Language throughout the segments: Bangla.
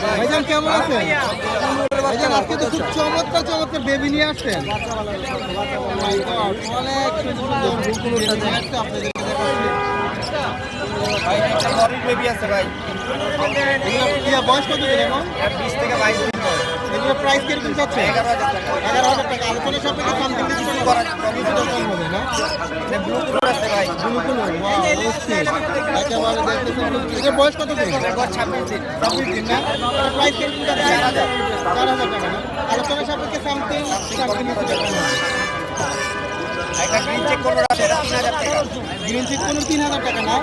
ভাইজান কেমন আছেন? ভাইজান আজকে তো খুব চমৎকার চমৎকার বেবি নিয়ে আসছেন। অনেক আপনাদেরকে বেবি আছে ভাই, বয়স কত দিন এখন? 20 থেকে 22 দিন। এগুলো প্রাইস কিরকম যাচ্ছে? 11,000 টাকা। আলোচনা সাপেক্ষে সামথিং কিছু কম হবে না? ব্লু কালার আছে ভাই, ব্লু কালার, ওয়াও অস্থির। একেবারে দেখতেছেন। এর বয়স কত দিন? 26 দিন। 26 দিন না? এর প্রাইস কিরকম যাচ্ছে? 4,000 টাকা না? আলোচনা সাপেক্ষে সামথিং কিছু কম হবে। একটা গ্রিন চেক করবো আছে, 3000 টাকা। গ্রিন চিক কোনো 3,000 টাকা না?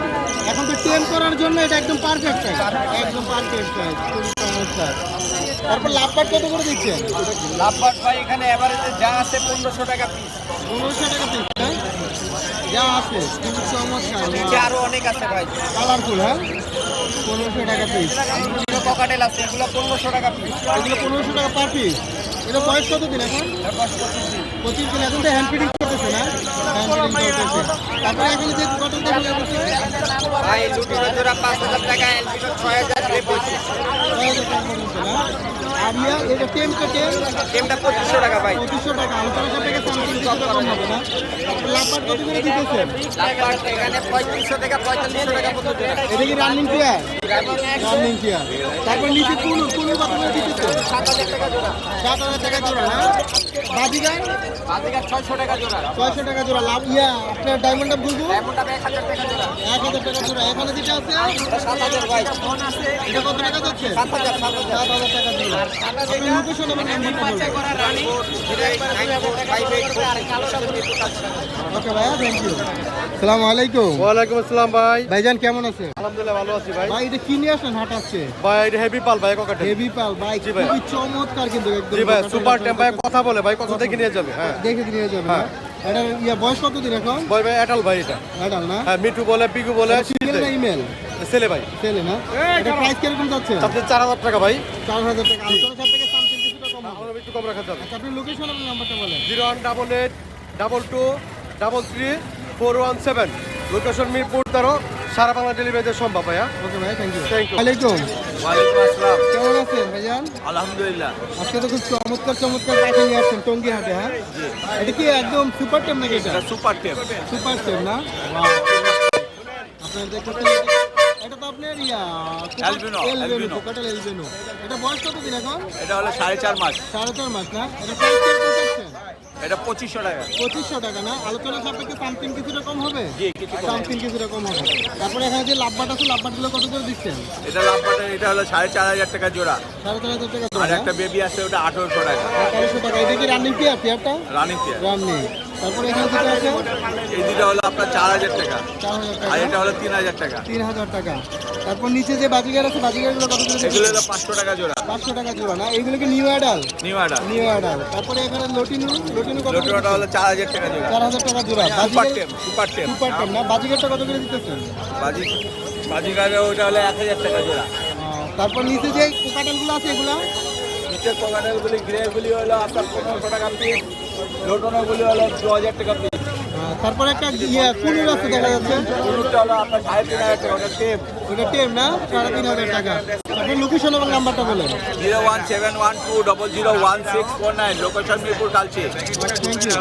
এখন তো টেম করার জন্য এটা একদম পারফেক্ট প্রাইস, একদম পারফেক্ট প্রাইস, খুবই চমৎকার। তারপর লাভবাট কত করে দিচ্ছেন? লাভবাট ভাই এখানে এভারেজে যা আছে 1500 টাকা পিস। 1500 টাকা পিস না? যা আছে খুবই চমৎকার, নিচে আরো অনেক আছে ভাই, কালারফুল। হ্যাঁ, 1500 টাকা পিস। ককাটেল আছে, এগুলো 1500 টাকা পিস। এগুলো 1500 টাকা পার পিস। এটা বয়স কত দিন এখন? 25 দিন। এখন তো হ্যান্ড ফিডিং করতেছে না? হ্যান্ড ফিডিং করতেছে। তারপরে এখন যে কটন দেখে যাচ্ছে ভাই লুটিনো জোড়া 5000 টাকা, এলবিটো 6000 গ্রে 6000 টাকা পড়ছে না? আর ইয়া এটা টেমটা টেমটা 2500 টাকা ভাই। 2500 টাকা। আলোচনা সাপেক্ষে সামথিং কিছুটা কম হবে না? লাভবাট কত করে দিতেছেন? লাভবাট এখানে 3500 থেকে 4500 টাকা পর্যন্ত। এটা কি রানিং টিয়ার? রানিং টিয়ার। তারপর নিচে কুনুর কত করে দিতেছেন? 7000 টাকা জোড়া। 7000 টাকা জোড়া না? বাজিগার? বাজিকার 600 টাকা জোড়া। 600 টাকা জোড়া। লাভ ইয়া আপনার ডায়মন্ড আপ গুগু? ডায়মন্ড আপ 1000 টাকা জোড়া। 1000 টাকা জোড়া। এখানে যেটা আছে 7000 ভাই। এটা কত টাকা যাচ্ছে? 7000 7,000 টাকা জোড়া। আপনি লোকেশন এবং নাম্বারটা বলবেন। ওকে ভাইয়া, থ্যাংক ইউ। আসসালামু আলাইকুম। ওয়ালাইকুম আসসালাম ভাই। ভাইজান কেমন আছে? আলহামদুলিল্লাহ ভালো আছি ভাই। ভাই এটা কি নিয়ে আসলেন হাট আসছে? ভাই এটা হেভি পাল ভাই ককাটে। হেভি পাল ভাই, জি ভাই। খুবই চমৎকার কিন্তু একদম। জি ভাই সুপার টেম ভাই, কথা বলে ভাই, কথা দেখে নিয়ে যাবে। হ্যাঁ দেখে নিয়ে যাবে না? এটা ইয়া বয়স কত দিন এখন? ভাই ভাই এটাল ভাই, এটা অ্যাডাল না? হ্যাঁ মিঠু বলে পিকু বলে সিঙ্গেল না ইমেল? ছেলে ভাই। ছেলে না? এটা প্রাইস কিরকম যাচ্ছে? সবচেয়ে 4000 টাকা ভাই। 4,000 টাকা। আলোচনা সাপেক্ষে সামথিং কিছুটা কম হবে। আমার একটু কম রাখা যাবে। আচ্ছা, আপনি লোকেশন এবং নাম্বারটা বলেন। 0188 22 33 417। লোকেশন মিরপুর 13। সারা বাংলা ডেলিভারিতে সম্ভব ভাইয়া। ওকে ভাই, থ্যাংক ইউ। Thank you. ওয়ালাইকুম। ওয়ালাইকুম আসসালাম। কেমন আছেন ভাইজান? আলহামদুলিল্লাহ। আজকে তো খুব চমৎকার চমৎকার পাখি নিয়ে আসছেন টঙ্গী হাটে। হ্যাঁ, এটা কি একদম সুপার টেম নাকি? এটা সুপার টেপ। সুপার টেম না? আপনার দেখতেছেন এটা তো আপনার ইয়া অ্যালবিনো, অ্যালবিনো। Cockatiel albino. এটা বয়স কত দিন এখন? এটা হলো 4.5 মাস। 4.5 মাস না? এটা প্রাইস কিরকম যাচ্ছে? এটা 2500 টাকা। 2500 টাকা না? আলোচনা সাপেক্ষে সামথিং কিছুটা কম হবে? জি, কিছু কম। সামথিং কিছুটা কম হবে। তারপরে এখানে যে লাভবাট আছে, লাভবাটগুলো কত করে দিচ্ছেন? এটা লাভবাটা, এটা হলো 4500 টাকা জোড়া। 4,500 টাকা আর একটা বেবি আছে, ওটা 1800 টাকা। 1800 টাকা। এটা কি রানিং পেয়ারটা? Running pair. রানিং। তারপরে এখানে যেটা আছে এই দুটো হলো আপনার 4000 টাকা। 4,000 আর টাকা। এটা হলো 3000 টাকা। 3,000 টাকা। তারপর নিচে যে বাজিগার আছে, বাজিগারগুলো কত করে এগুলো দিচ্ছেন? হলো 500 টাকা জোড়া। 500 টাকা জোড়া না? এইগুলো কি new adult? New order. New adult. তারপরে এখানে লটিনু কত করে লোটোটা হলো 4000 টাকা জোড়া। 4,000 টাকা জোড়া। Super Baazigar tape, super tape. Super টেম না? বাজিগারটা কত করে দিতেছেন? বাজিকারে ওটা হলো 1000 টাকা জোড়া। তারপর নিচে যে কোকাটেলগুলো আছে এগুলো নিচের কোকাটেলগুলি গ্রেগুলি হলো আপনার 1500 টাকা পিস। লোটনাগুলি হলো 2000 টাকা পিস। তারপরে একটা ইয়ে কুনুর আছে দেখা যাচ্ছে, হলুদটা হলো আপনার 3500 টাকা। ওটা টেপ। ওটা টেম না? 3,500 টাকা। আপনি লোকেশন এবং নাম্বারটা বলেন। 01712001649, location Mirpur Kalshi. Thank you.